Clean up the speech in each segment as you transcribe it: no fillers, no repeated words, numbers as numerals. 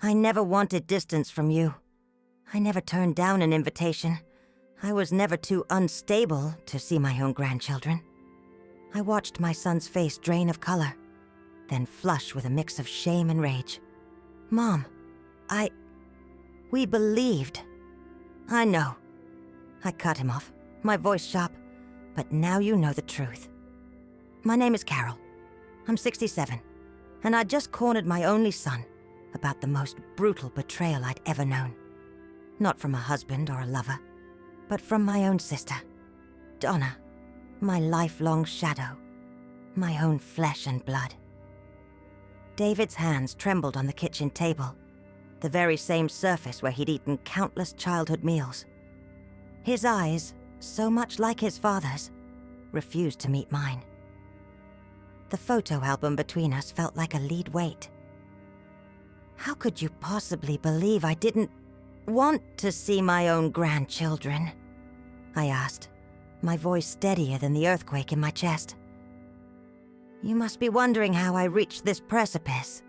I never wanted distance from you. I never turned down an invitation. I was never too unstable to see my own grandchildren. I watched my son's face drain of color, then flush with a mix of shame and rage. Mom, we believed. I know. I cut him off, my voice sharp, but now you know the truth. My name is Carol. I'm 67, and I just cornered my only son about the most brutal betrayal I'd ever known. Not from a husband or a lover, but from my own sister, Donna, my lifelong shadow, my own flesh and blood. David's hands trembled on the kitchen table, the very same surface where he'd eaten countless childhood meals. His eyes, so much like his father's, refused to meet mine. The photo album between us felt like a lead weight. How could you possibly believe I didn't want to see my own grandchildren? I asked, my voice steadier than the earthquake in my chest. You must be wondering how I reached this precipice.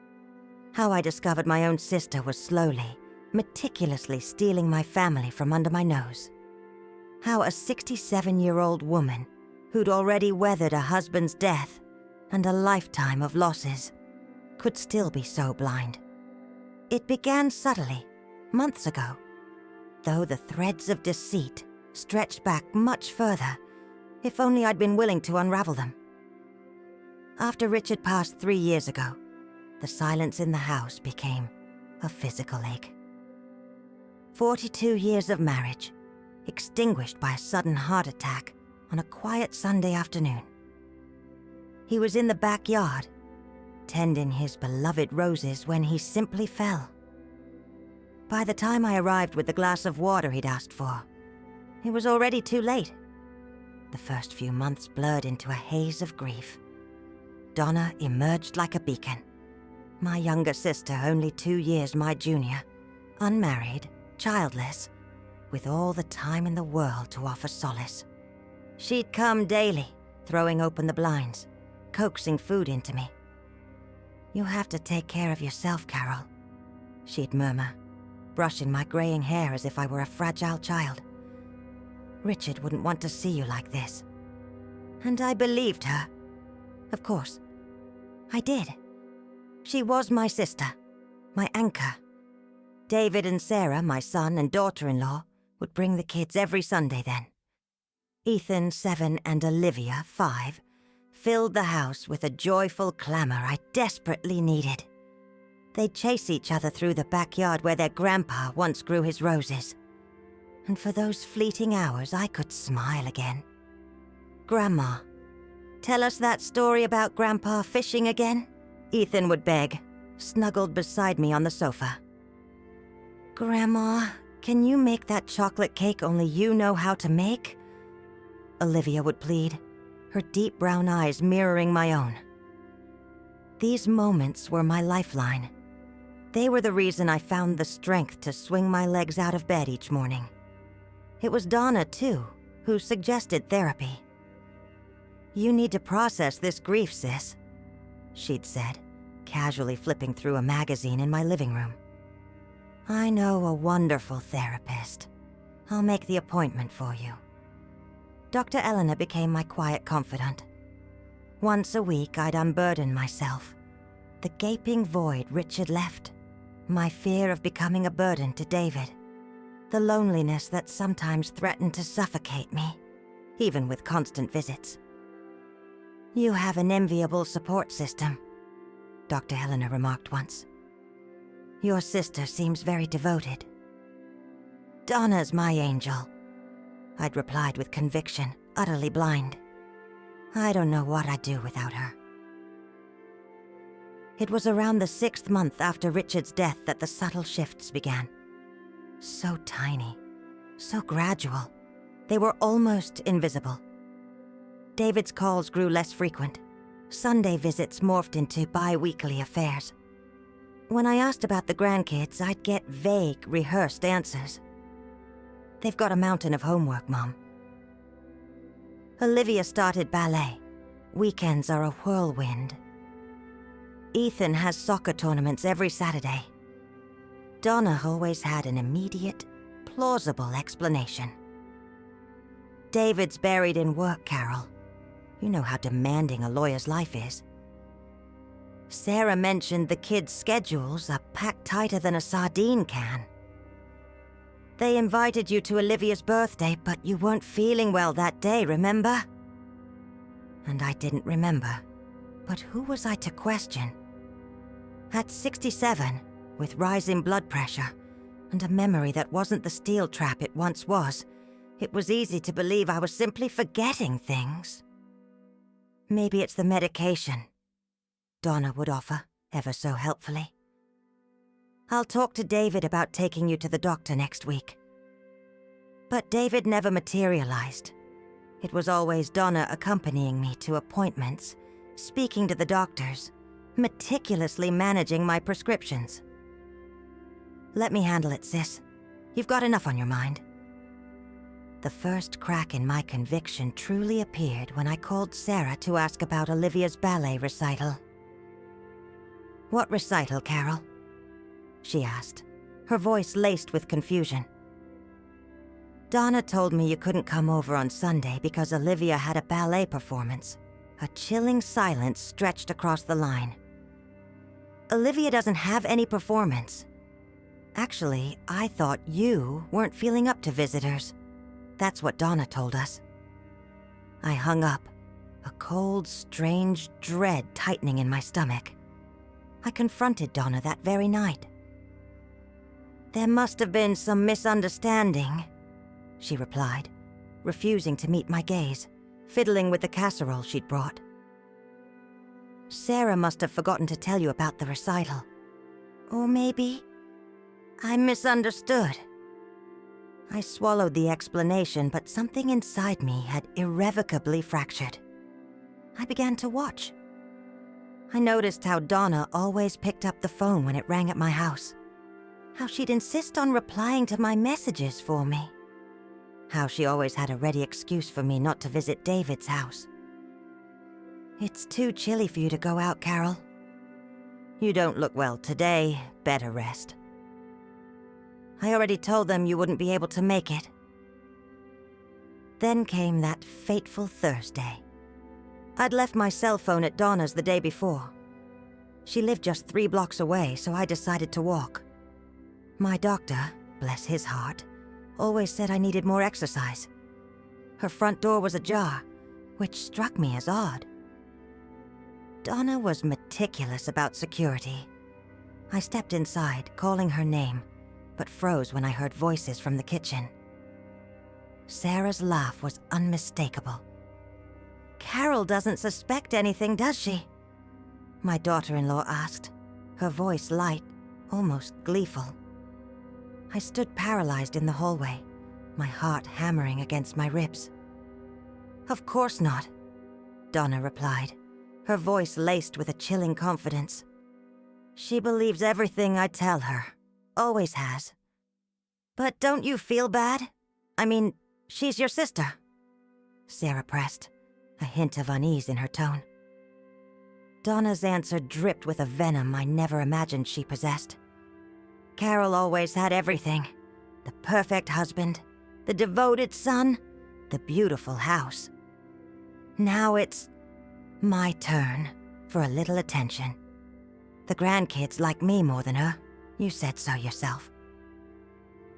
How I discovered my own sister was slowly, meticulously stealing my family from under my nose. How a 67-year-old woman, who'd already weathered a husband's death and a lifetime of losses, could still be so blind. It began subtly, months ago, though the threads of deceit stretched back much further, if only I'd been willing to unravel them. After Richard passed 3 years ago, the silence in the house became a physical ache. 42 years of marriage, extinguished by a sudden heart attack on a quiet Sunday afternoon. He was in the backyard, tending his beloved roses when he simply fell. By the time I arrived with the glass of water he'd asked for, it was already too late. The first few months blurred into a haze of grief. Donna emerged like a beacon. My younger sister, only 2 years my junior, unmarried, childless, with all the time in the world to offer solace. She'd come daily, throwing open the blinds, coaxing food into me. You have to take care of yourself, Carol, she'd murmur, brushing my graying hair as if I were a fragile child. Richard wouldn't want to see you like this. And I believed her. Of course, I did. She was my sister, my anchor. David and Sarah, my son and daughter-in-law, would bring the kids every Sunday then. Ethan, 7, and Olivia, 5, filled the house with a joyful clamor I desperately needed. They'd chase each other through the backyard where their grandpa once grew his roses. And for those fleeting hours, I could smile again. Grandma, tell us that story about Grandpa fishing again? Ethan would beg, snuggled beside me on the sofa. Grandma, can you make that chocolate cake only you know how to make? Olivia would plead, her deep brown eyes mirroring my own. These moments were my lifeline. They were the reason I found the strength to swing my legs out of bed each morning. It was Donna, too, who suggested therapy. You need to process this grief, sis, she'd said, casually flipping through a magazine in my living room. I know a wonderful therapist. I'll make the appointment for you. Dr. Eleanor became my quiet confidant. Once a week, I'd unburden myself. The gaping void Richard left, my fear of becoming a burden to David, the loneliness that sometimes threatened to suffocate me, even with constant visits. You have an enviable support system, Dr. Eleanor remarked once. Your sister seems very devoted. Donna's my angel, I'd replied with conviction, utterly blind. I don't know what I'd do without her. It was around the 6th month after Richard's death that the subtle shifts began. So tiny, so gradual, they were almost invisible. David's calls grew less frequent. Sunday visits morphed into bi-weekly affairs. When I asked about the grandkids, I'd get vague, rehearsed answers. They've got a mountain of homework, Mom. Olivia started ballet. Weekends are a whirlwind. Ethan has soccer tournaments every Saturday. Donna always had an immediate, plausible explanation. David's buried in work, Carol. You know how demanding a lawyer's life is. Sarah mentioned the kids' schedules are packed tighter than a sardine can. They invited you to Olivia's birthday, but you weren't feeling well that day, remember? And I didn't remember. But who was I to question? At 67, with rising blood pressure, and a memory that wasn't the steel trap it once was, it was easy to believe I was simply forgetting things. Maybe it's the medication, Donna would offer, ever so helpfully. I'll talk to David about taking you to the doctor next week. But David never materialized. It was always Donna accompanying me to appointments, speaking to the doctors, meticulously managing my prescriptions. Let me handle it, sis. You've got enough on your mind. The first crack in my conviction truly appeared when I called Sarah to ask about Olivia's ballet recital. "What recital, Carol?" she asked, her voice laced with confusion. "Donna told me you couldn't come over on Sunday because Olivia had a ballet performance." A chilling silence stretched across the line. "Olivia doesn't have any performance. Actually, I thought you weren't feeling up to visitors. That's what Donna told us." I hung up, a cold, strange dread tightening in my stomach. I confronted Donna that very night. "There must have been some misunderstanding," she replied, refusing to meet my gaze, fiddling with the casserole she'd brought. "Sarah must have forgotten to tell you about the recital. Or maybe I misunderstood." I swallowed the explanation, but something inside me had irrevocably fractured. I began to watch. I noticed how Donna always picked up the phone when it rang at my house. How she'd insist on replying to my messages for me. How she always had a ready excuse for me not to visit David's house. "It's too chilly for you to go out, Carol. You don't look well today. Better rest." I already told them you wouldn't be able to make it. Then came that fateful Thursday. I'd left my cell phone at Donna's the day before. She lived just 3 blocks away, so I decided to walk. My doctor, bless his heart, always said I needed more exercise. Her front door was ajar, which struck me as odd. Donna was meticulous about security. I stepped inside, calling her name, but froze when I heard voices from the kitchen. Sarah's laugh was unmistakable. "Carol doesn't suspect anything, does she?" my daughter-in-law asked, her voice light, almost gleeful. I stood paralyzed in the hallway, my heart hammering against my ribs. "Of course not," Donna replied, her voice laced with a chilling confidence. "She believes everything I tell her. Always has. But don't you feel bad? I mean, she's your sister." Sarah pressed, a hint of unease in her tone. Donna's answer dripped with a venom I never imagined she possessed. "Carol always had everything. The perfect husband, the devoted son, the beautiful house. Now it's my turn for a little attention. The grandkids like me more than her. You said so yourself."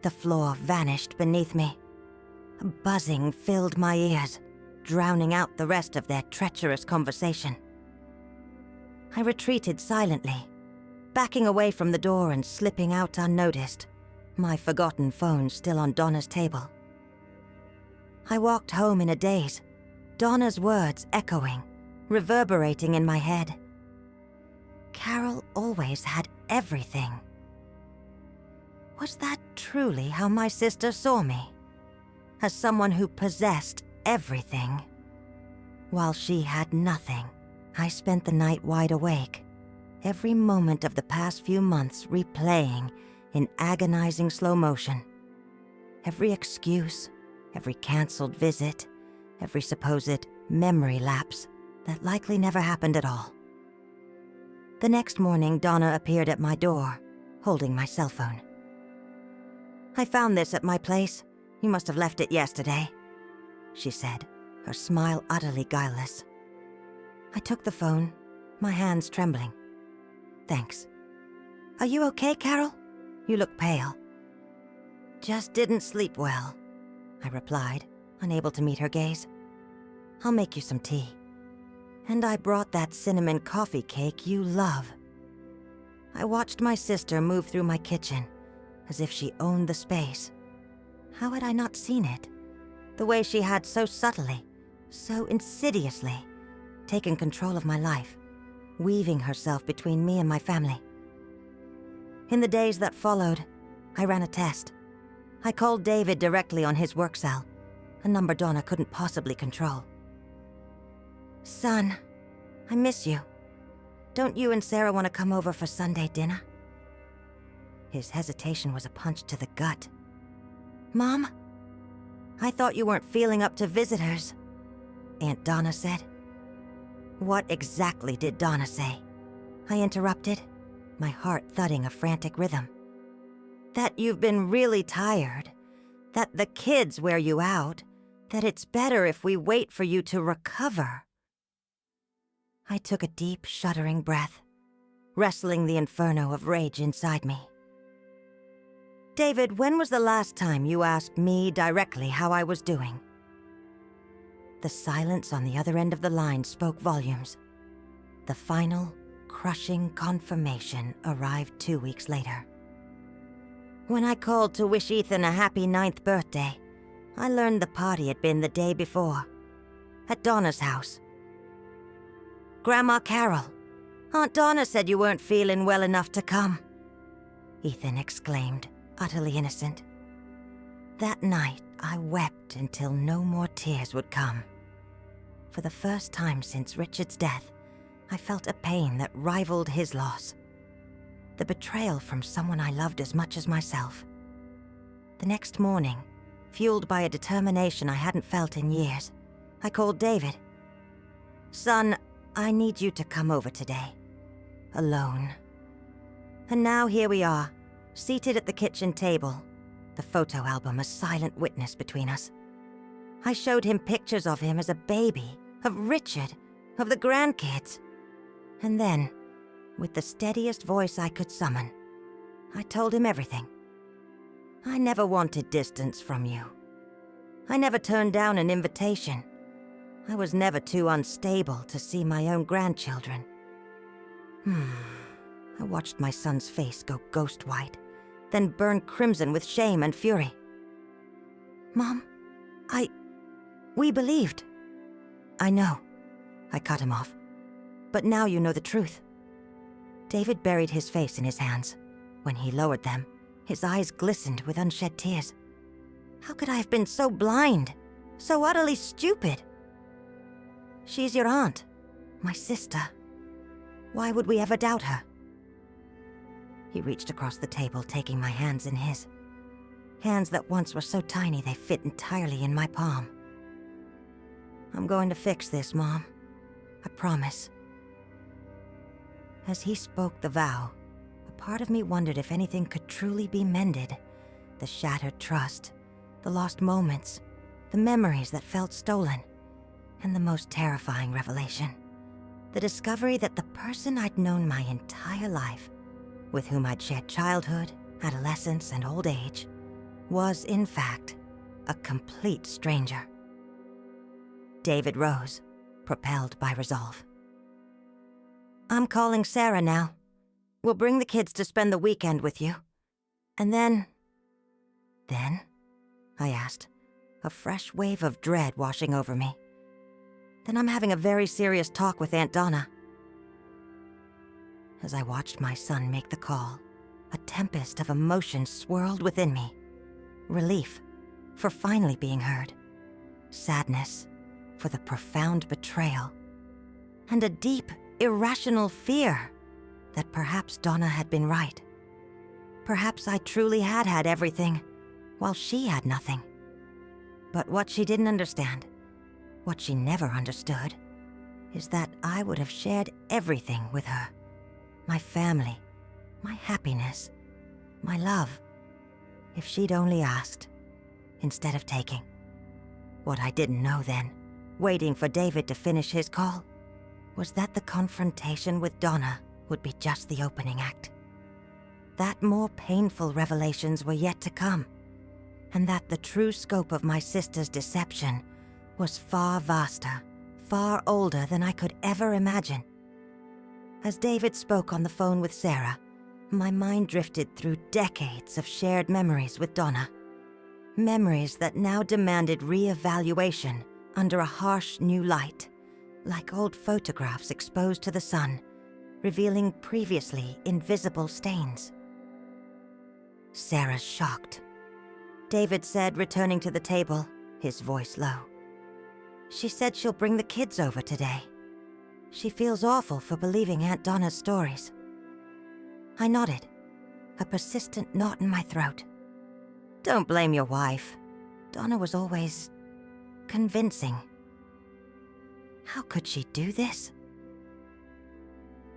The floor vanished beneath me. A buzzing filled my ears, drowning out the rest of their treacherous conversation. I retreated silently, backing away from the door and slipping out unnoticed, my forgotten phone still on Donna's table. I walked home in a daze, Donna's words echoing, reverberating in my head. Carol always had everything. Was that truly how my sister saw me? As someone who possessed everything? While she had nothing, I spent the night wide awake, every moment of the past few months replaying in agonizing slow motion. Every excuse, every canceled visit, every supposed memory lapse that likely never happened at all. The next morning, Donna appeared at my door, holding my cell phone. I found this at my place. You must have left it yesterday, she said, her smile utterly guileless. I took the phone, my hands trembling. Thanks. Are you okay, Carol? You look pale. Just didn't sleep well, I replied, unable to meet her gaze. I'll make you some tea. And I brought that cinnamon coffee cake you love. I watched my sister move through my kitchen, as if she owned the space. How had I not seen it? The way she had so subtly, so insidiously, taken control of my life, weaving herself between me and my family. In the days that followed, I ran a test. I called David directly on his work cell, a number Donna couldn't possibly control. Son, I miss you. Don't you and Sarah want to come over for Sunday dinner? His hesitation was a punch to the gut. Mom? I thought you weren't feeling up to visitors, Aunt Donna said. What exactly did Donna say? I interrupted, my heart thudding a frantic rhythm. That you've been really tired, that the kids wear you out, that it's better if we wait for you to recover. I took a deep, shuddering breath, wrestling the inferno of rage inside me. David, when was the last time you asked me directly how I was doing? The silence on the other end of the line spoke volumes. The final, crushing confirmation arrived 2 weeks later. When I called to wish Ethan a happy 9th birthday, I learned the party had been the day before, at Donna's house. Grandma Carol, Aunt Donna said you weren't feeling well enough to come, Ethan exclaimed, utterly innocent. That night, I wept until no more tears would come. For the first time since Richard's death, I felt a pain that rivaled his loss. The betrayal from someone I loved as much as myself. The next morning, fueled by a determination I hadn't felt in years, I called David. Son, I need you to come over today. Alone. And now here we are, seated at the kitchen table, the photo album a silent witness between us. I showed him pictures of him as a baby, of Richard, of the grandkids. And then, with the steadiest voice I could summon, I told him everything. I never wanted distance from you. I never turned down an invitation. I was never too unstable to see my own grandchildren. I watched my son's face go ghost white, then burn crimson with shame and fury. Mom, we believed. I know. I cut him off. But now you know the truth. David buried his face in his hands. When he lowered them, his eyes glistened with unshed tears. How could I have been so blind, so utterly stupid? She's your aunt, my sister. Why would we ever doubt her? He reached across the table, taking my hands in his. Hands that once were so tiny they fit entirely in my palm. I'm going to fix this, Mom. I promise. As he spoke the vow, a part of me wondered if anything could truly be mended. The shattered trust, the lost moments, the memories that felt stolen, and the most terrifying revelation. The discovery that the person I'd known my entire life, with whom I'd shared childhood, adolescence, and old age, was, in fact, a complete stranger. David rose, propelled by resolve. I'm calling Sarah now. We'll bring the kids to spend the weekend with you. And then... Then? I asked, a fresh wave of dread washing over me. Then I'm having a very serious talk with Aunt Donna. As I watched my son make the call, a tempest of emotions swirled within me. Relief, for finally being heard. Sadness, for the profound betrayal. And a deep, irrational fear that perhaps Donna had been right. Perhaps I truly had had everything, while she had nothing. But what she didn't understand, what she never understood, is that I would have shared everything with her. My family, my happiness, my love, If she'd only asked, instead of taking. What I didn't know then, waiting for David to finish his call, was that the confrontation with Donna would be just the opening act. That more painful revelations were yet to come, and that the true scope of my sister's deception was far vaster, far older than I could ever imagine. As David spoke on the phone with Sarah, my mind drifted through decades of shared memories with Donna. Memories that now demanded re-evaluation under a harsh new light, like old photographs exposed to the sun, revealing previously invisible stains. Sarah's shocked. David said, returning to the table, his voice low. She said she'll bring the kids over today. She feels awful for believing Aunt Donna's stories. I nodded, a persistent knot in my throat. Don't blame your wife. Donna was always convincing. How could she do this?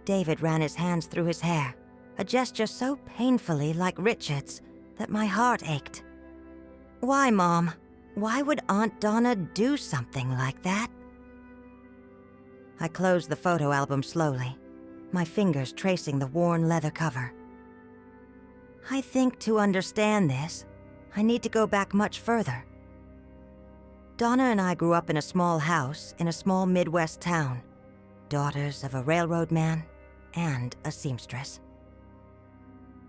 David ran his hands through his hair, a gesture so painfully like Richard's that my heart ached. Why, Mom? Why would Aunt Donna do something like that? I closed the photo album slowly, my fingers tracing the worn leather cover. I think to understand this, I need to go back much further. Donna and I grew up in a small house in a small Midwest town, daughters of a railroad man and a seamstress.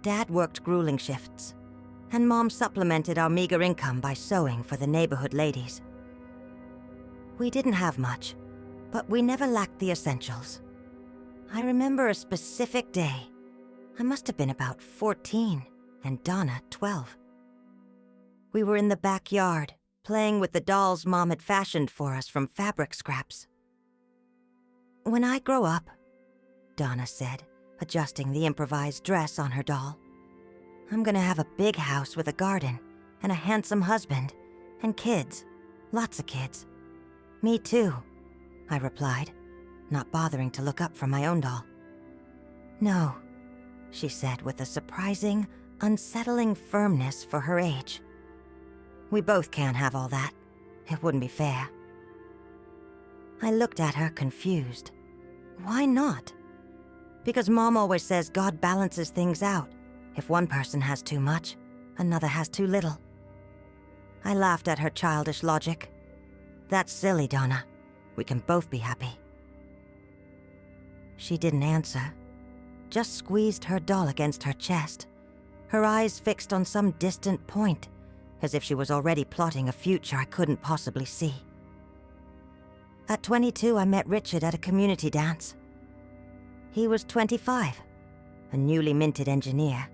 Dad worked grueling shifts, and Mom supplemented our meager income by sewing for the neighborhood ladies. We didn't have much, but we never lacked the essentials. I remember a specific day. I must have been about 14, and Donna 12. We were in the backyard, playing with the dolls Mom had fashioned for us from fabric scraps. When I grow up, Donna said, adjusting the improvised dress on her doll, I'm gonna have a big house with a garden, and a handsome husband, and kids, lots of kids. Me too, I replied, not bothering to look up from my own doll. No, she said with a surprising, unsettling firmness for her age. We both can't have all that. It wouldn't be fair. I looked at her confused. Why not? Because Mom always says God balances things out. If one person has too much, another has too little. I laughed at her childish logic. That's silly, Donna. We can both be happy. She didn't answer, just squeezed her doll against her chest, her eyes fixed on some distant point, as if she was already plotting a future I couldn't possibly see. At 22, I met Richard at a community dance. He was 25, a newly minted engineer,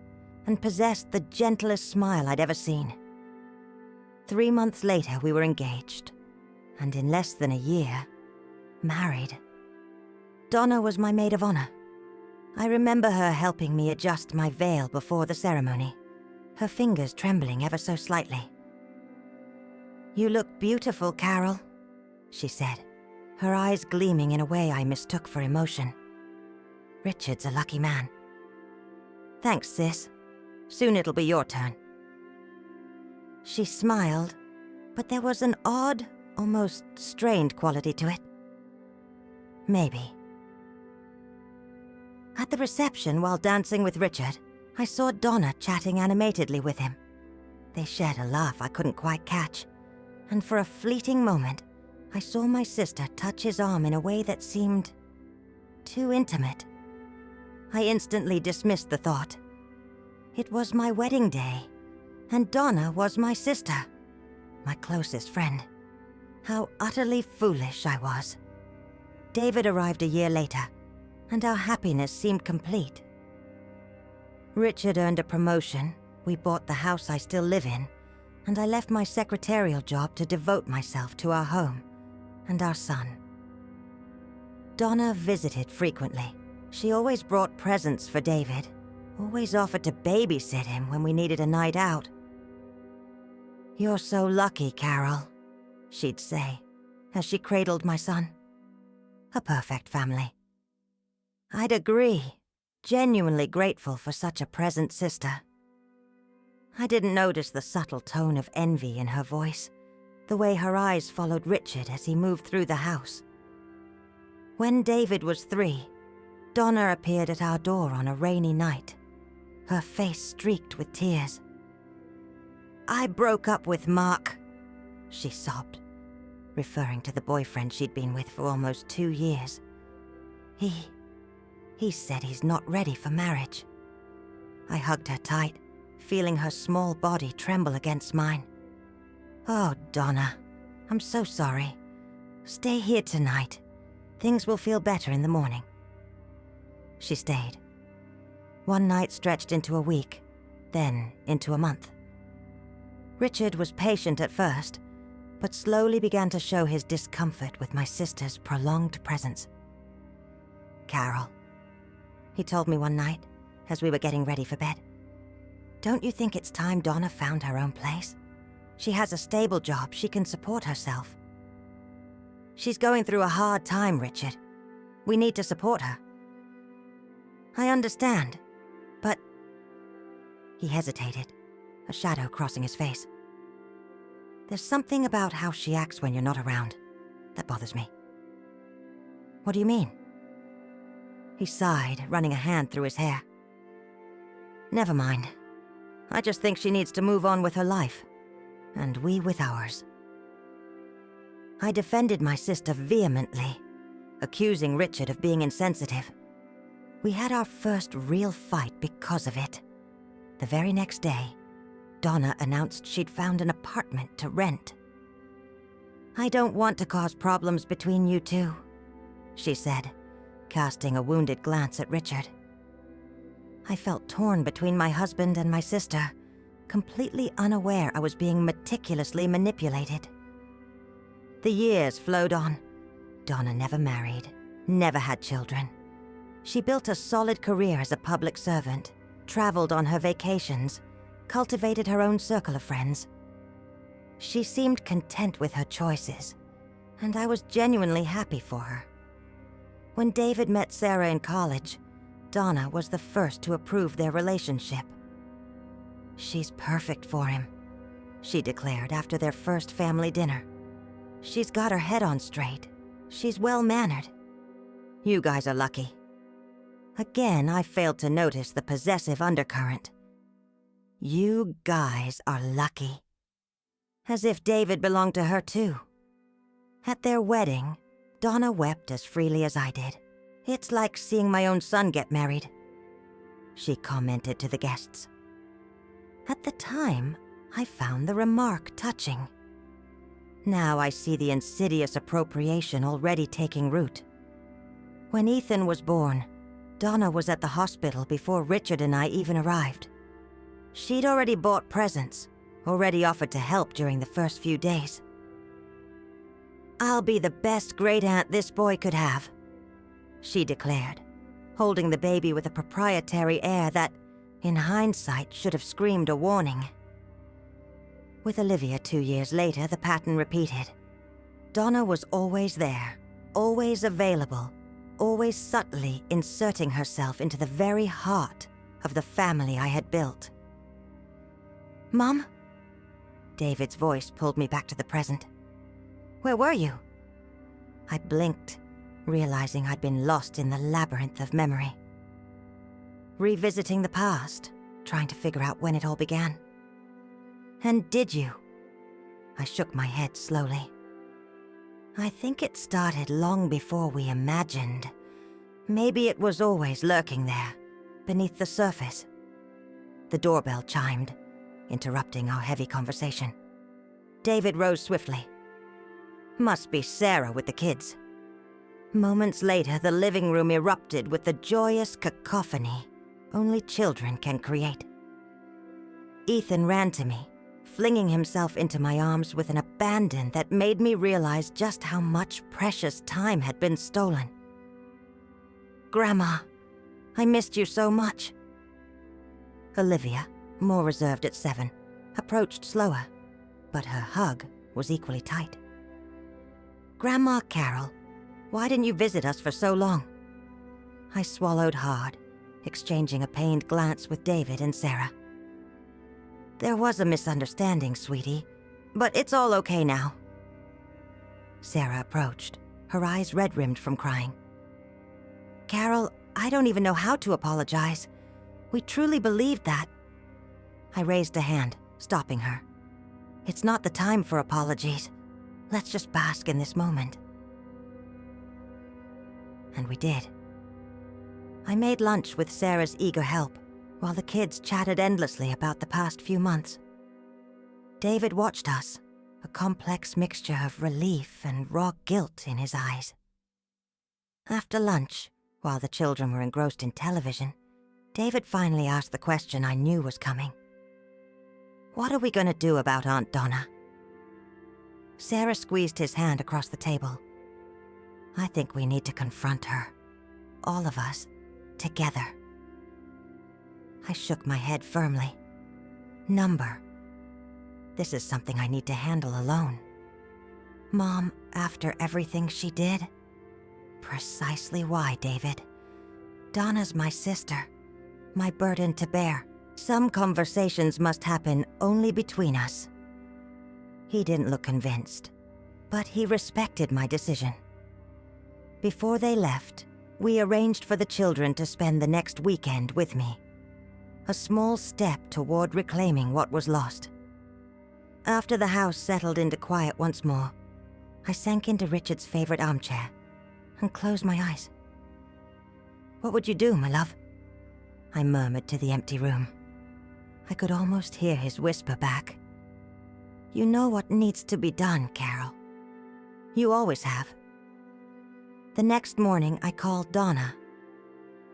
and possessed the gentlest smile I'd ever seen. 3 months later, we were engaged, and in less than a year, married. Donna was my maid of honor. I remember her helping me adjust my veil before the ceremony, her fingers trembling ever so slightly. You look beautiful, Carol, she said, her eyes gleaming in a way I mistook for emotion. Richard's a lucky man. Thanks, sis. Soon it'll be your turn. She smiled, but there was an odd, almost strained quality to it. Maybe. At the reception while dancing with Richard, I saw Donna chatting animatedly with him. They shared a laugh I couldn't quite catch, and for a fleeting moment, I saw my sister touch his arm in a way that seemed too intimate. I instantly dismissed the thought. It was my wedding day, and Donna was my sister, my closest friend. How utterly foolish I was. David arrived a year later, and our happiness seemed complete. Richard earned a promotion, we bought the house I still live in, and I left my secretarial job to devote myself to our home and our son. Donna visited frequently. She always brought presents for David, always offered to babysit him when we needed a night out. You're so lucky, Carol, she'd say, as she cradled my son. A perfect family. I'd agree, genuinely grateful for such a present sister. I didn't notice the subtle tone of envy in her voice, the way her eyes followed Richard as he moved through the house. When David was 3, Donna appeared at our door on a rainy night, her face streaked with tears. "I broke up with Mark," she sobbed, referring to the boyfriend she'd been with for almost 2 years. He said he's not ready for marriage. I hugged her tight, feeling her small body tremble against mine. "Oh, Donna, I'm so sorry. Stay here tonight. Things will feel better in the morning." She stayed. One night stretched into a week, then into a month. Richard was patient at first, but slowly began to show his discomfort with my sister's prolonged presence. "Carol," he told me one night, as we were getting ready for bed, "don't you think it's time Donna found her own place? She has a stable job, she can support herself." "She's going through a hard time, Richard. We need to support her." "I understand, but..." He hesitated, a shadow crossing his face. "There's something about how she acts when you're not around that bothers me." "What do you mean?" He sighed, running a hand through his hair. "Never mind. I just think she needs to move on with her life, and we with ours." I defended my sister vehemently, accusing Richard of being insensitive. We had our first real fight because of it. The very next day, Donna announced she'd found an apartment to rent. "I don't want to cause problems between you two," she said, casting a wounded glance at Richard. I felt torn between my husband and my sister, completely unaware I was being meticulously manipulated. The years flowed on. Donna never married, never had children. She built a solid career as a public servant, traveled on her vacations, cultivated her own circle of friends. She seemed content with her choices, and I was genuinely happy for her. When David met Sarah in college, Donna was the first to approve their relationship. "She's perfect for him," she declared after their first family dinner. "She's got her head on straight. She's well-mannered. You guys are lucky." Again, I failed to notice the possessive undercurrent. "You guys are lucky." As if David belonged to her too. At their wedding, Donna wept as freely as I did. "It's like seeing my own son get married," she commented to the guests. At the time, I found the remark touching. Now I see the insidious appropriation already taking root. When Ethan was born, Donna was at the hospital before Richard and I even arrived. She'd already bought presents, already offered to help during the first few days. "I'll be the best great-aunt this boy could have," she declared, holding the baby with a proprietary air that, in hindsight, should have screamed a warning. With Olivia 2 years later, the pattern repeated. Donna was always there, always available, always subtly inserting herself into the very heart of the family I had built. "Mom?" David's voice pulled me back to the present. "Where were you?" I blinked, realizing I'd been lost in the labyrinth of memory. Revisiting the past, trying to figure out when it all began. "And did you?" I shook my head slowly. "I think it started long before we imagined. Maybe it was always lurking there, beneath the surface." The doorbell chimed, interrupting our heavy conversation. David rose swiftly. "Must be Sarah with the kids." Moments later, the living room erupted with the joyous cacophony only children can create. Ethan ran to me, flinging himself into my arms with an abandon that made me realize just how much precious time had been stolen. "Grandma, I missed you so much." Olivia, more reserved at 7, approached slower, but her hug was equally tight. "Grandma Carol, why didn't you visit us for so long?" I swallowed hard, exchanging a pained glance with David and Sarah. There was a misunderstanding, sweetie, but it's all okay now. Sarah approached, her eyes red-rimmed from crying. Carol, I don't even know how to apologize. We truly believed that. I raised a hand, stopping her. It's not the time for apologies. Let's just bask in this moment. And we did. I made lunch with Sarah's eager help, while the kids chatted endlessly about the past few months. David watched us, a complex mixture of relief and raw guilt in his eyes. After lunch, while the children were engrossed in television, David finally asked the question I knew was coming. What are we going to do about Aunt Donna? Sarah squeezed his hand across the table. I think we need to confront her. All of us, together. I shook my head firmly. Number. This is something I need to handle alone. Mom, after everything she did? Precisely why, David. Donna's my sister. My burden to bear. Some conversations must happen only between us. He didn't look convinced, but he respected my decision. Before they left, we arranged for the children to spend the next weekend with me. A small step toward reclaiming what was lost. After the house settled into quiet once more, I sank into Richard's favorite armchair and closed my eyes. What would you do, my love? I murmured to the empty room. I could almost hear his whisper back. You know what needs to be done, Carol. You always have. The next morning, I called Donna.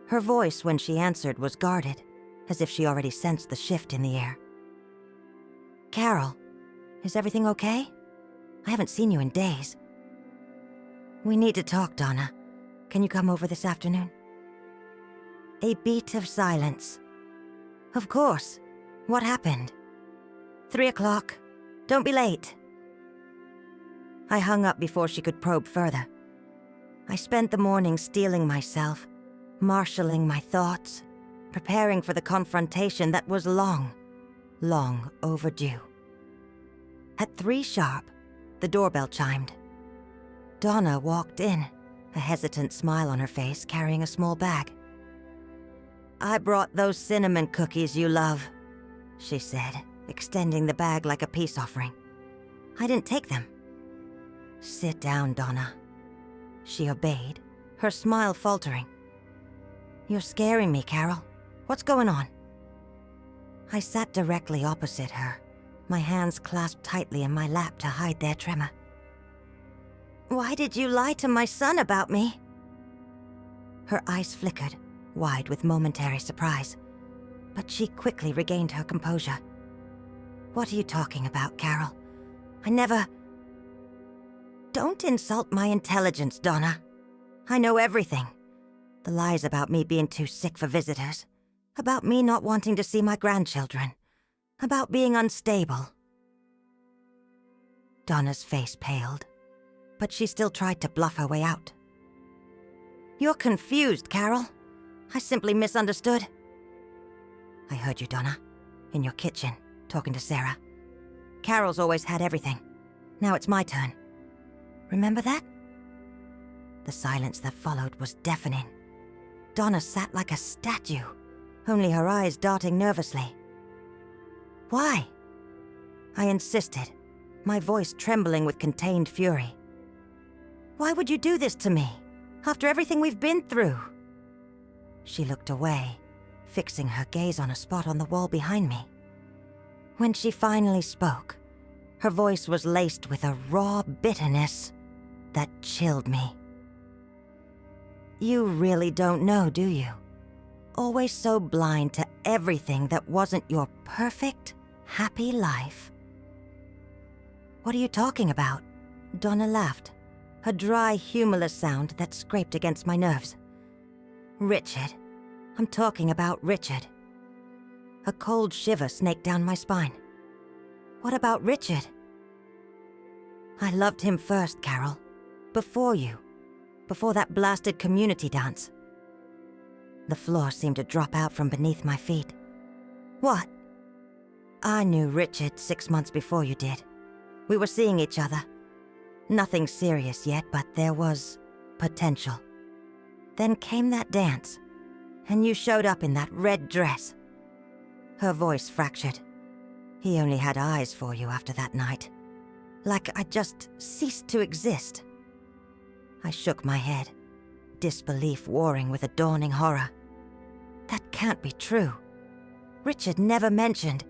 Her voice when she answered was guarded, as if she already sensed the shift in the air. Carol, is everything okay? I haven't seen you in days. We need to talk, Donna. Can you come over this afternoon? A beat of silence. Of course. What happened? 3 o'clock. Don't be late. I hung up before she could probe further. I spent the morning steeling myself, marshalling my thoughts, preparing for the confrontation that was long, long overdue. At 3 sharp, the doorbell chimed. Donna walked in, a hesitant smile on her face, carrying a small bag. I brought those cinnamon cookies you love, she said, extending the bag like a peace offering. I didn't take them. Sit down, Donna. She obeyed, her smile faltering. You're scaring me, Carol. What's going on? I sat directly opposite her, my hands clasped tightly in my lap to hide their tremor. Why did you lie to my son about me? Her eyes flickered, wide with momentary surprise, but she quickly regained her composure. What are you talking about, Carol? I never... Don't insult my intelligence, Donna. I know everything. The lies about me being too sick for visitors, about me not wanting to see my grandchildren, about being unstable. Donna's face paled, but she still tried to bluff her way out. You're confused, Carol. I simply misunderstood. I heard you, Donna, in your kitchen, talking to Sarah. Carol's always had everything. Now it's my turn. Remember that? The silence that followed was deafening. Donna sat like a statue, only her eyes darting nervously. Why? I insisted, my voice trembling with contained fury. Why would you do this to me, after everything we've been through? She looked away, fixing her gaze on a spot on the wall behind me. When she finally spoke, her voice was laced with a raw bitterness that chilled me. You really don't know, do you? Always so blind to everything that wasn't your perfect, happy life. What are you talking about? Donna laughed, a dry, humorless sound that scraped against my nerves. Richard. I'm talking about Richard. A cold shiver snaked down my spine. What about Richard? I loved him first, Carol. Before you. Before that blasted community dance. The floor seemed to drop out from beneath my feet. What? I knew Richard 6 months before you did. We were seeing each other. Nothing serious yet, but there was potential. Then came that dance, and you showed up in that red dress. Her voice fractured. He only had eyes for you after that night. Like I just ceased to exist. I shook my head, disbelief warring with a dawning horror. That can't be true. Richard never mentioned.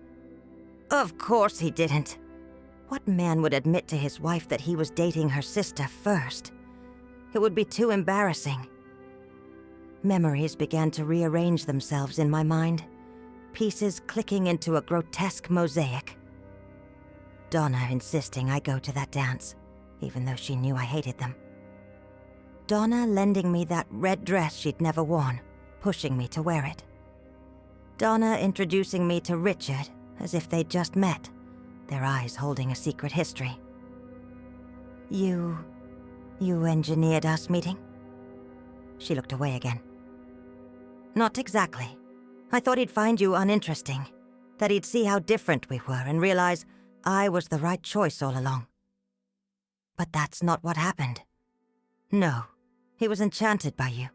Of course he didn't. What man would admit to his wife that he was dating her sister first? It would be too embarrassing. Memories began to rearrange themselves in my mind, pieces clicking into a grotesque mosaic. Donna insisting I go to that dance, even though she knew I hated them. Donna lending me that red dress she'd never worn, pushing me to wear it. Donna introducing me to Richard as if they'd just met, their eyes holding a secret history. You engineered us meeting? She looked away again. Not exactly. I thought he'd find you uninteresting, that he'd see how different we were and realize I was the right choice all along. But that's not what happened. No, he was enchanted by you.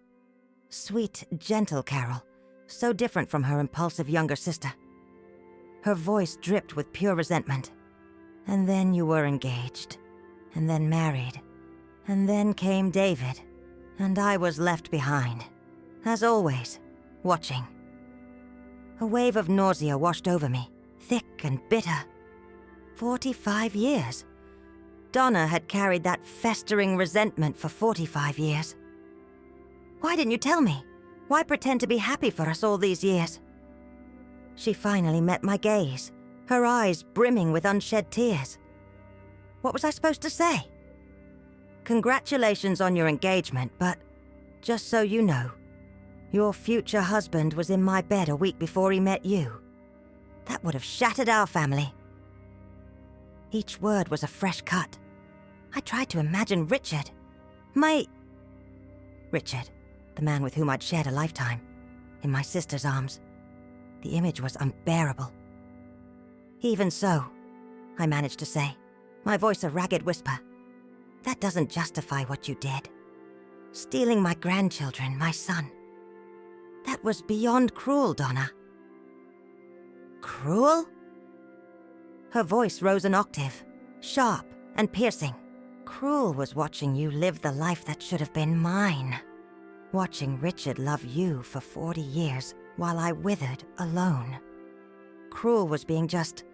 Sweet, gentle Carol, so different from her impulsive younger sister. Her voice dripped with pure resentment. And then you were engaged, and then married, and then came David, and I was left behind, as always, watching. A wave of nausea washed over me, thick and bitter. 45 years. Donna had carried that festering resentment for 45 years. Why didn't you tell me? Why pretend to be happy for us all these years? She finally met my gaze, her eyes brimming with unshed tears. What was I supposed to say? Congratulations on your engagement, but just so you know, your future husband was in my bed a week before he met you. That would have shattered our family. Each word was a fresh cut. I tried to imagine Richard. Richard, the man with whom I'd shared a lifetime, in my sister's arms. The image was unbearable. Even so, I managed to say, my voice a ragged whisper, that doesn't justify what you did. Stealing my grandchildren, my son. That was beyond cruel, Donna. Cruel? Her voice rose an octave, sharp and piercing. Cruel was watching you live the life that should have been mine. Watching Richard love you for 40 years while I withered alone. Cruel was being just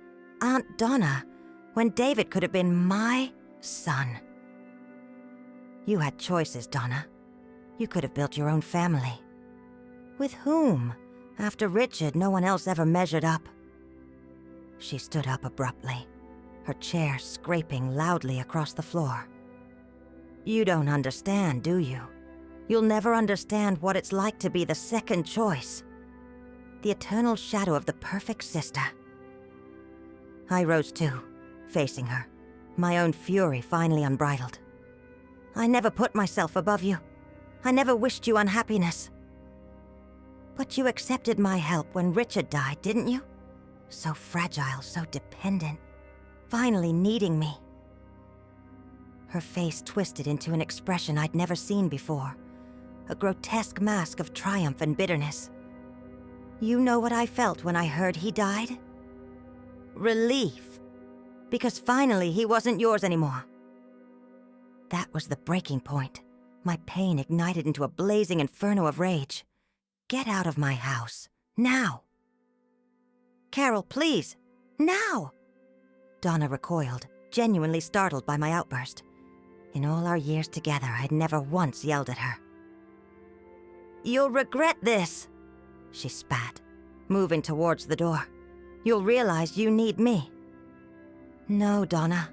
Aunt Donna when David could have been my son. You had choices, Donna. You could have built your own family. With whom? After Richard, no one else ever measured up. She stood up abruptly, her chair scraping loudly across the floor. You don't understand, do you? You'll never understand what it's like to be the second choice. The eternal shadow of the perfect sister. I rose too, facing her, my own fury finally unbridled. I never put myself above you. I never wished you unhappiness. But you accepted my help when Richard died, didn't you? So fragile, so dependent, finally needing me. Her face twisted into an expression I'd never seen before, a grotesque mask of triumph and bitterness. You know what I felt when I heard he died? Relief. Because finally he wasn't yours anymore. That was the breaking point. My pain ignited into a blazing inferno of rage. Get out of my house. Now. Carol, please. Now. Donna recoiled, genuinely startled by my outburst. In all our years together, I'd never once yelled at her. You'll regret this, she spat, moving towards the door. You'll realize you need me. No, Donna.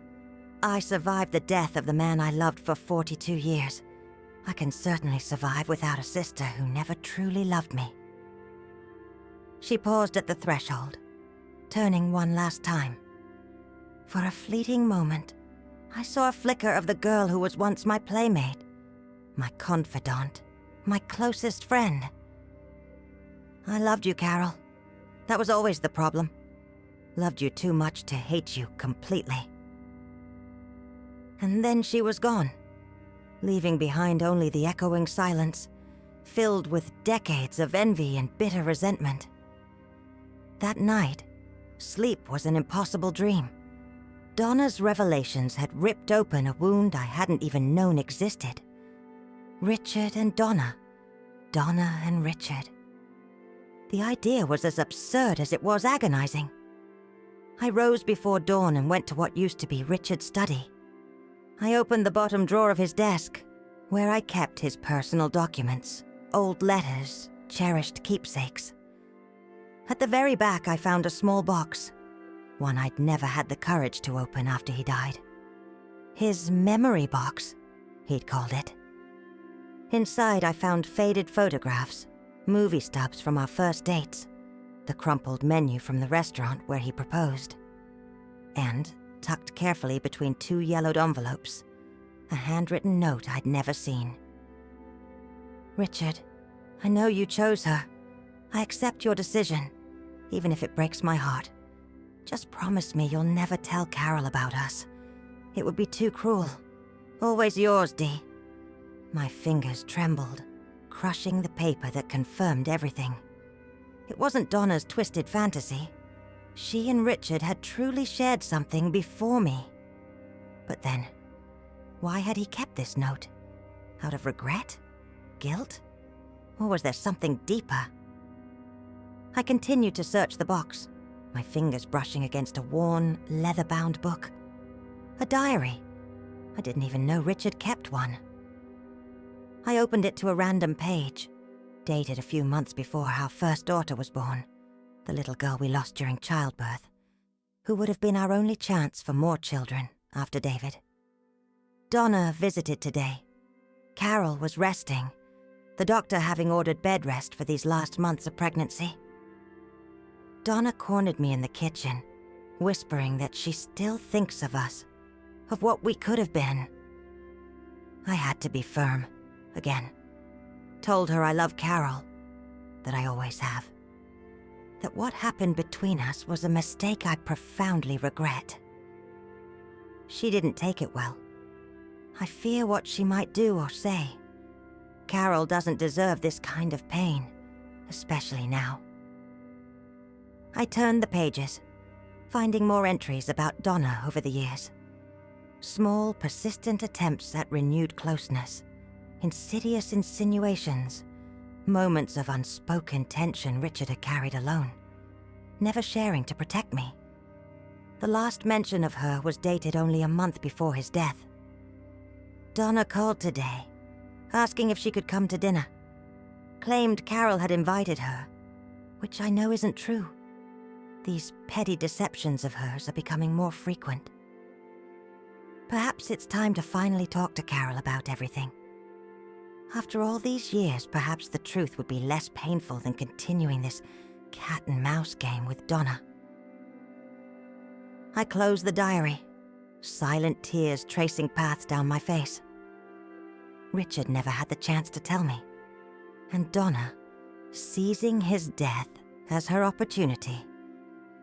I survived the death of the man I loved for 42 years. I can certainly survive without a sister who never truly loved me. She paused at the threshold, turning one last time. For a fleeting moment, I saw a flicker of the girl who was once my playmate, my confidant, my closest friend. I loved you, Carol. That was always the problem. Loved you too much to hate you completely. And then she was gone, leaving behind only the echoing silence, filled with decades of envy and bitter resentment. That night, sleep was an impossible dream. Donna's revelations had ripped open a wound I hadn't even known existed. Richard and Donna. Donna and Richard. The idea was as absurd as it was agonizing. I rose before dawn and went to what used to be Richard's study. I opened the bottom drawer of his desk, where I kept his personal documents, old letters, cherished keepsakes. At the very back, I found a small box, one I'd never had the courage to open after he died. His memory box, he'd called it. Inside, I found faded photographs, movie stubs from our first dates, the crumpled menu from the restaurant where he proposed, and, tucked carefully between two yellowed envelopes, a handwritten note I'd never seen. Richard, I know you chose her. I accept your decision, even if it breaks my heart. Just promise me you'll never tell Carol about us. It would be too cruel. Always yours, Dee. My fingers trembled, crushing the paper that confirmed everything. It wasn't Donna's twisted fantasy. She and Richard had truly shared something before me. But then, why had he kept this note? Out of regret? Guilt? Or was there something deeper? I continued to search the box, my fingers brushing against a worn, leather-bound book. A diary. I didn't even know Richard kept one. I opened it to a random page, dated a few months before our first daughter was born, the little girl we lost during childbirth, who would have been our only chance for more children after David. Donna visited today. Carol was resting, the doctor having ordered bed rest for these last months of pregnancy. Donna cornered me in the kitchen, whispering that she still thinks of us, of what we could have been. I had to be firm, again. Told her I love Carol, that I always have. That what happened between us was a mistake I profoundly regret. She didn't take it well. I fear what she might do or say. Carol doesn't deserve this kind of pain, especially now. I turned the pages, finding more entries about Donna over the years. Small, persistent attempts at renewed closeness, insidious insinuations, moments of unspoken tension Richard had carried alone, never sharing to protect me. The last mention of her was dated only a month before his death. Donna called today, asking if she could come to dinner. Claimed Carol had invited her, which I know isn't true. These petty deceptions of hers are becoming more frequent. Perhaps it's time to finally talk to Carol about everything. After all these years, perhaps the truth would be less painful than continuing this cat-and-mouse game with Donna. I closed the diary, silent tears tracing paths down my face. Richard never had the chance to tell me. And Donna, seizing his death as her opportunity,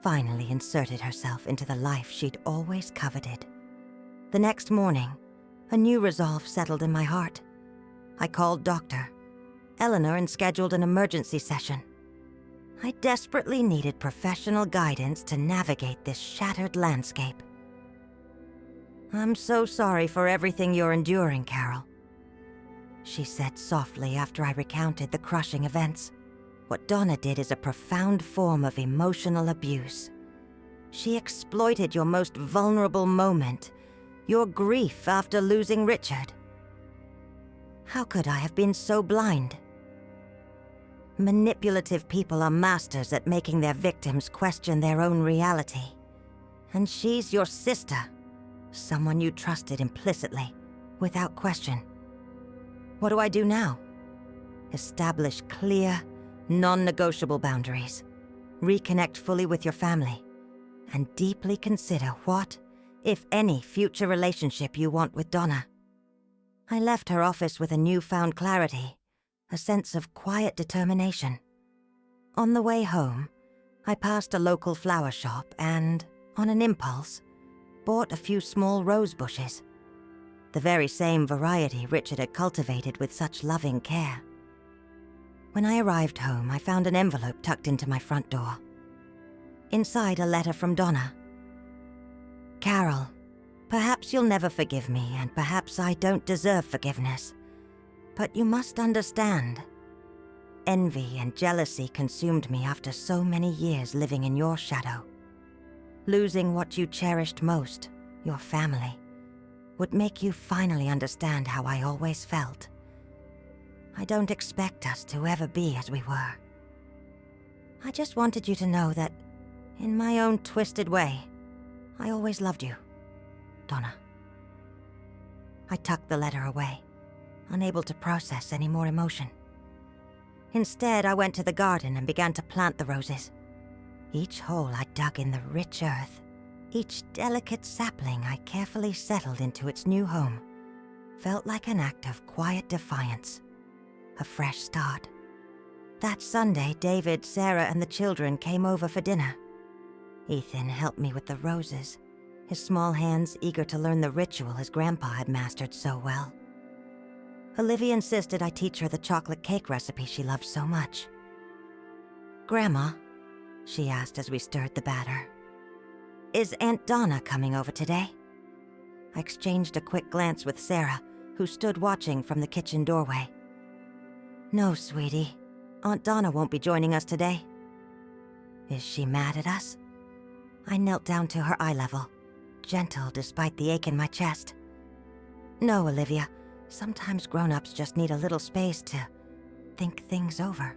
finally inserted herself into the life she'd always coveted. The next morning, a new resolve settled in my heart. I called Dr. Eleanor and scheduled an emergency session. I desperately needed professional guidance to navigate this shattered landscape. "I'm so sorry for everything you're enduring, Carol," she said softly after I recounted the crushing events. What Donna did is a profound form of emotional abuse. She exploited your most vulnerable moment, your grief after losing Richard. How could I have been so blind? Manipulative people are masters at making their victims question their own reality. And she's your sister, someone you trusted implicitly, without question. What do I do now? Establish clear, non-negotiable boundaries, reconnect fully with your family, and deeply consider what, if any, future relationship you want with Donna. I left her office with a newfound clarity, a sense of quiet determination. On the way home, I passed a local flower shop and, on an impulse, bought a few small rose bushes. The very same variety Richard had cultivated with such loving care. When I arrived home, I found an envelope tucked into my front door. Inside, a letter from Donna. Carol, perhaps you'll never forgive me, and perhaps I don't deserve forgiveness. But you must understand. Envy and jealousy consumed me after so many years living in your shadow. Losing what you cherished most, your family, would make you finally understand how I always felt. I don't expect us to ever be as we were. I just wanted you to know that, in my own twisted way, I always loved you, Donna. I tucked the letter away, unable to process any more emotion. Instead, I went to the garden and began to plant the roses. Each hole I dug in the rich earth, each delicate sapling I carefully settled into its new home, felt like an act of quiet defiance, a fresh start. That Sunday, David, Sarah, and the children came over for dinner. Ethan helped me with the roses, his small hands eager to learn the ritual his grandpa had mastered so well. Olivia insisted I teach her the chocolate cake recipe she loved so much. "Grandma," she asked as we stirred the batter, "is Aunt Donna coming over today?" I exchanged a quick glance with Sarah, who stood watching from the kitchen doorway. "No, sweetie. Aunt Donna won't be joining us today." "Is she mad at us?" I knelt down to her eye level, gentle despite the ache in my chest. "No, Olivia. Sometimes grown-ups just need a little space to think things over."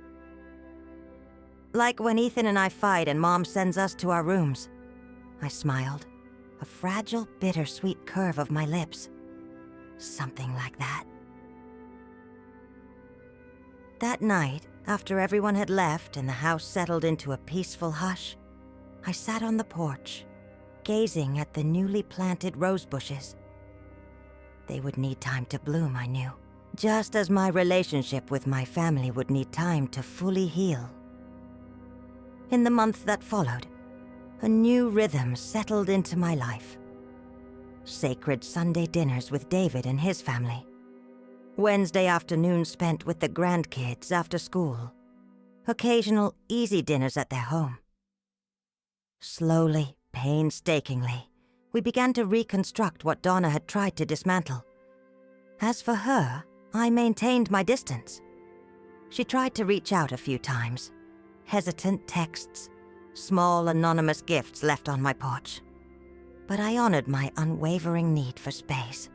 "Like when Ethan and I fight and Mom sends us to our rooms." I smiled, a fragile, bittersweet curve of my lips. Something like that. That night, after everyone had left and the house settled into a peaceful hush, I sat on the porch, gazing at the newly planted rose bushes. They would need time to bloom, I knew, just as my relationship with my family would need time to fully heal. In the month that followed, a new rhythm settled into my life. Sacred Sunday dinners with David and his family. Wednesday afternoons spent with the grandkids after school. Occasional easy dinners at their home. Slowly, painstakingly, we began to reconstruct what Donna had tried to dismantle. As for her, I maintained my distance. She tried to reach out a few times. Hesitant texts, small anonymous gifts left on my porch. But I honored my unwavering need for space.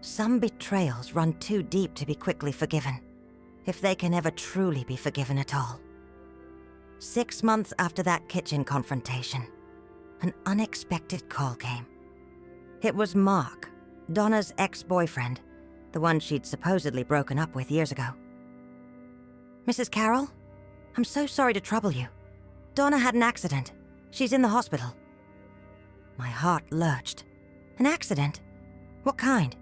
Some betrayals run too deep to be quickly forgiven, if they can ever truly be forgiven at all. 6 months after that kitchen confrontation, an unexpected call came. It was Mark, Donna's ex-boyfriend, the one she'd supposedly broken up with years ago. "Mrs. Carroll? I'm so sorry to trouble you. Donna had an accident. She's in the hospital." My heart lurched. "An accident? What kind?"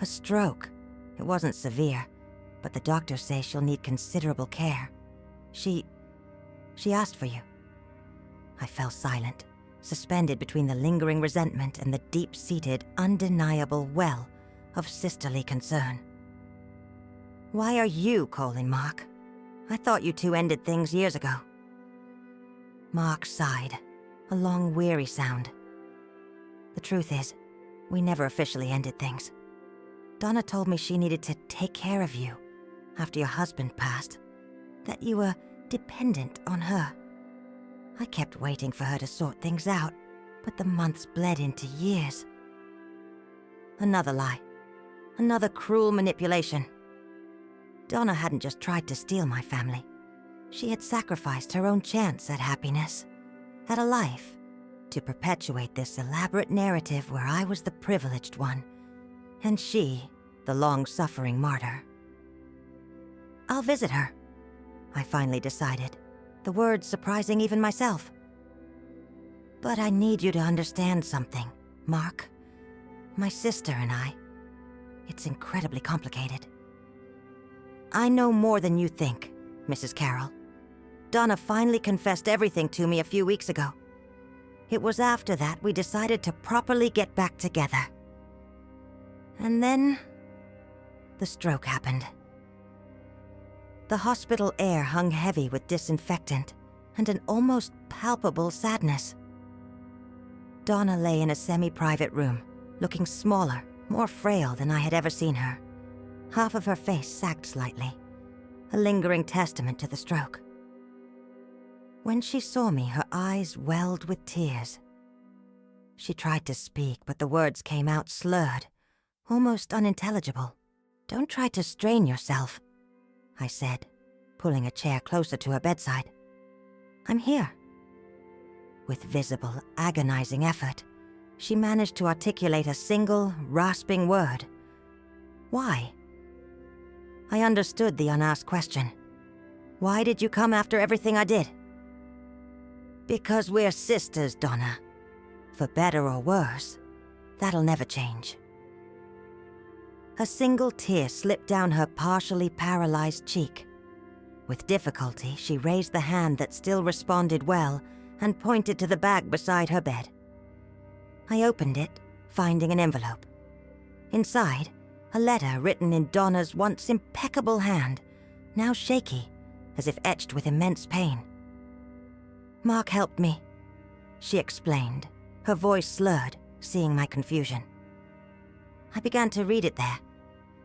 "A stroke. It wasn't severe, but the doctors say she'll need considerable care. She asked for you." I fell silent, suspended between the lingering resentment and the deep-seated, undeniable well of sisterly concern. "Why are you calling, Mark? I thought you two ended things years ago." Mark sighed, a long, weary sound. "The truth is, we never officially ended things. Donna told me she needed to take care of you after your husband passed, that you were dependent on her. I kept waiting for her to sort things out, but the months bled into years." Another lie. Another cruel manipulation. Donna hadn't just tried to steal my family. She had sacrificed her own chance at happiness, at a life, to perpetuate this elaborate narrative where I was the privileged one, and she, the long-suffering martyr. "I'll visit her," I finally decided, the words surprising even myself. "But I need you to understand something, Mark. My sister and I, it's incredibly complicated." "I know more than you think, Mrs. Carroll. Donna finally confessed everything to me a few weeks ago. It was after that we decided to properly get back together. And then, the stroke happened. The hospital air hung heavy with disinfectant and an almost palpable sadness. Donna lay in a semi-private room, looking smaller, more frail than I had ever seen her. Half of her face sagged slightly, a lingering testament to the stroke. When she saw me, her eyes welled with tears. She tried to speak, but the words came out slurred, almost unintelligible. "Don't try to strain yourself," I said, pulling a chair closer to her bedside. "I'm here." With visible, agonizing effort, she managed to articulate a single, rasping word. "Why?" I understood the unasked question. "Why did you come after everything I did?" "Because we're sisters, Donna. For better or worse, that'll never change." A single tear slipped down her partially paralyzed cheek. With difficulty, she raised the hand that still responded well and pointed to the bag beside her bed. I opened it, finding an envelope. Inside, a letter written in Donna's once impeccable hand, now shaky, as if etched with immense pain. "Mark helped me," she explained, her voice slurred, seeing my confusion. I began to read it there,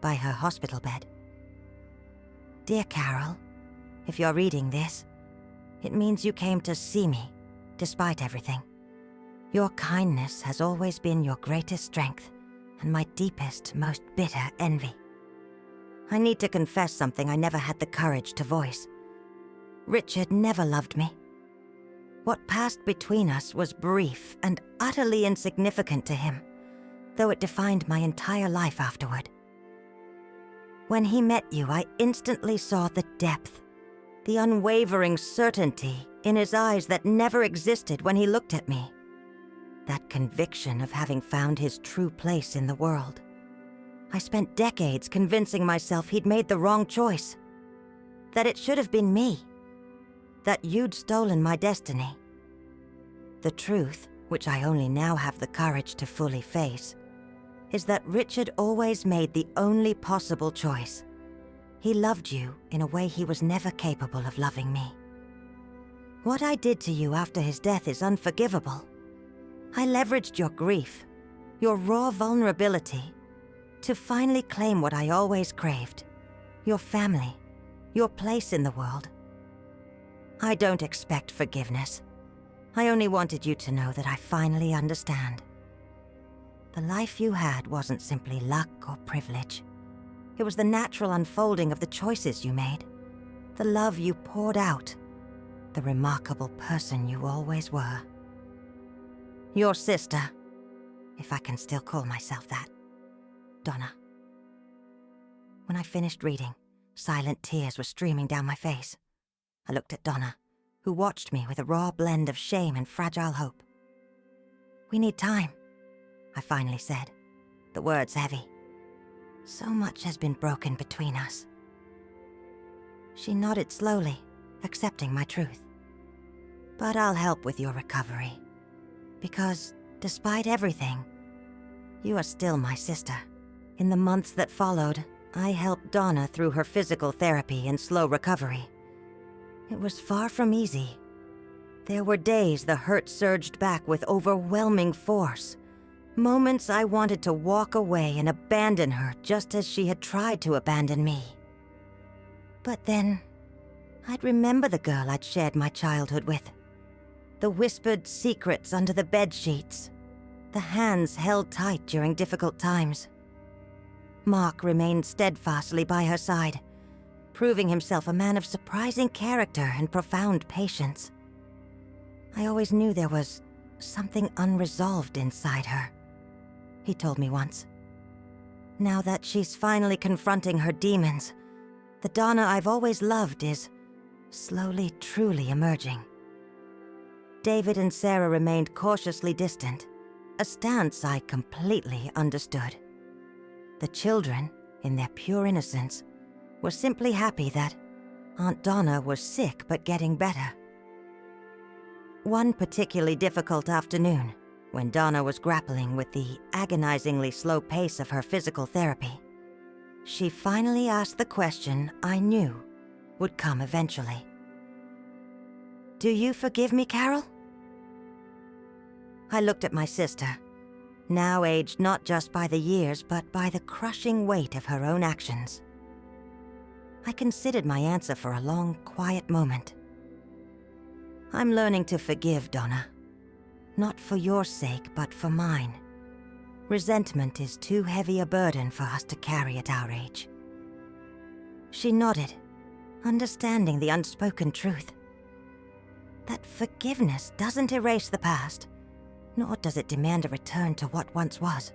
by her hospital bed. "Dear Carol, if you're reading this, it means you came to see me, despite everything. Your kindness has always been your greatest strength and my deepest, most bitter envy. I need to confess something I never had the courage to voice. Richard never loved me. What passed between us was brief and utterly insignificant to him, though it defined my entire life afterward. When he met you, I instantly saw the depth, the unwavering certainty in his eyes that never existed when he looked at me. That conviction of having found his true place in the world. I spent decades convincing myself he'd made the wrong choice, that it should have been me, that you'd stolen my destiny. The truth, which I only now have the courage to fully face, is that Richard always made the only possible choice. He loved you in a way he was never capable of loving me. What I did to you after his death is unforgivable. I leveraged your grief, your raw vulnerability, to finally claim what I always craved, your family, your place in the world. I don't expect forgiveness. I only wanted you to know that I finally understand. The life you had wasn't simply luck or privilege. It was the natural unfolding of the choices you made, the love you poured out, the remarkable person you always were. Your sister, if I can still call myself that, Donna. When I finished reading, silent tears were streaming down my face. I looked at Donna, who watched me with a raw blend of shame and fragile hope. "We need time," I finally said, the words heavy. "So much has been broken between us." She nodded slowly, accepting my truth. "But I'll help with your recovery. Because, despite everything, you are still my sister." In the months that followed, I helped Donna through her physical therapy and slow recovery. It was far from easy. There were days the hurt surged back with overwhelming force. Moments I wanted to walk away and abandon her just as she had tried to abandon me. But then, I'd remember the girl I'd shared my childhood with. The whispered secrets under the bed sheets. The hands held tight during difficult times. Mark remained steadfastly by her side, proving himself a man of surprising character and profound patience. I always knew there was something unresolved inside her, he told me once. Now that she's finally confronting her demons, the Donna I've always loved is slowly, truly emerging. David and Sarah remained cautiously distant, a stance I completely understood. The children, in their pure innocence, were simply happy that, Aunt Donna was sick but getting better. One particularly difficult afternoon, when Donna was grappling with the agonizingly slow pace of her physical therapy, she finally asked the question I knew would come eventually. "Do you forgive me, Carol?" I looked at my sister, now aged not just by the years, but by the crushing weight of her own actions. I considered my answer for a long, quiet moment. "I'm learning to forgive, Donna. Not for your sake, but for mine. Resentment is too heavy a burden for us to carry at our age." She nodded, understanding the unspoken truth. That forgiveness doesn't erase the past, nor does it demand a return to what once was.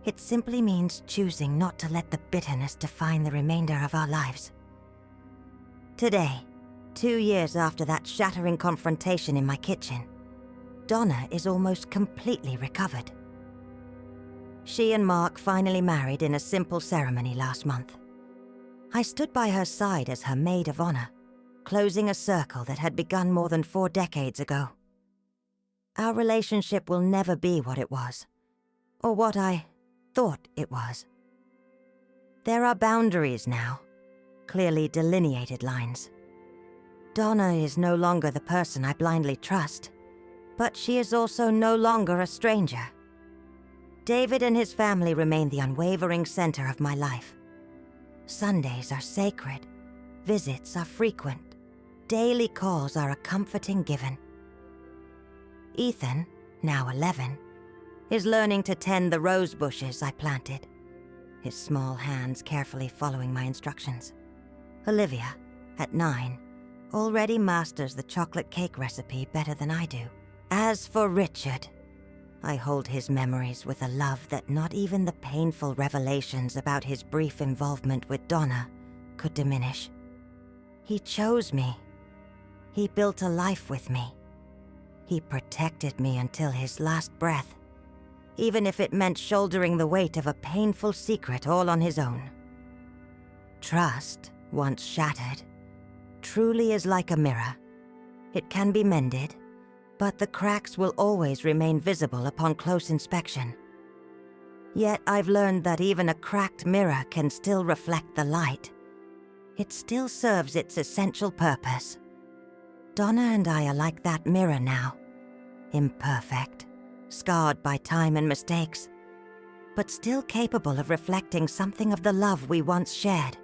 It simply means choosing not to let the bitterness define the remainder of our lives. Today, 2 years after that shattering confrontation in my kitchen, Donna is almost completely recovered. She and Mark finally married in a simple ceremony last month. I stood by her side as her maid of honor, closing a circle that had begun more than 4 decades ago. Our relationship will never be what it was, or what I thought it was. There are boundaries now, clearly delineated lines. Donna is no longer the person I blindly trust, but she is also no longer a stranger. David and his family remain the unwavering center of my life. Sundays are sacred, visits are frequent, daily calls are a comforting given. Ethan, now 11, is learning to tend the rose bushes I planted, his small hands carefully following my instructions. Olivia, at 9, already masters the chocolate cake recipe better than I do. As for Richard, I hold his memories with a love that not even the painful revelations about his brief involvement with Donna could diminish. He chose me. He built a life with me. He protected me until his last breath, even if it meant shouldering the weight of a painful secret all on his own. Trust, once shattered, truly is like a mirror. It can be mended, but the cracks will always remain visible upon close inspection. Yet I've learned that even a cracked mirror can still reflect the light. It still serves its essential purpose. Donna and I are like that mirror now. Imperfect, scarred by time and mistakes, but still capable of reflecting something of the love we once shared.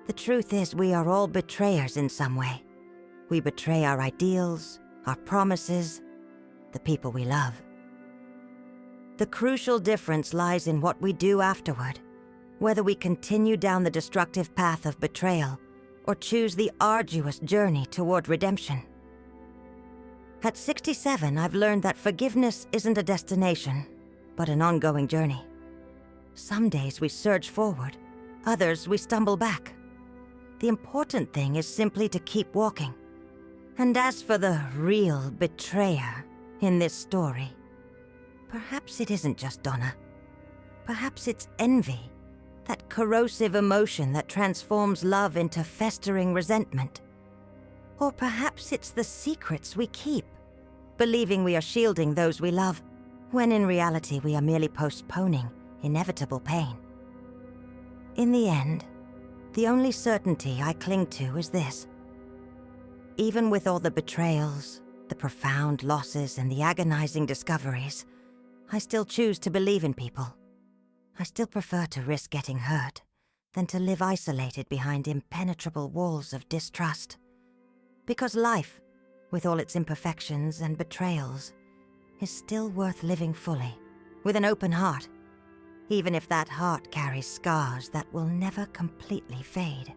The truth is, we are all betrayers in some way. We betray our ideals, our promises, the people we love. The crucial difference lies in what we do afterward, whether we continue down the destructive path of betrayal or choose the arduous journey toward redemption. At 67, I've learned that forgiveness isn't a destination, but an ongoing journey. Some days we surge forward, others we stumble back. The important thing is simply to keep walking. And as for the real betrayer in this story, perhaps it isn't just Donna. Perhaps it's envy, that corrosive emotion that transforms love into festering resentment. Or perhaps it's the secrets we keep, believing we are shielding those we love, when in reality we are merely postponing inevitable pain. In the end, the only certainty I cling to is this. Even with all the betrayals, the profound losses, and the agonizing discoveries, I still choose to believe in people. I still prefer to risk getting hurt than to live isolated behind impenetrable walls of distrust. Because life, with all its imperfections and betrayals, is still worth living fully, with an open heart, even if that heart carries scars that will never completely fade.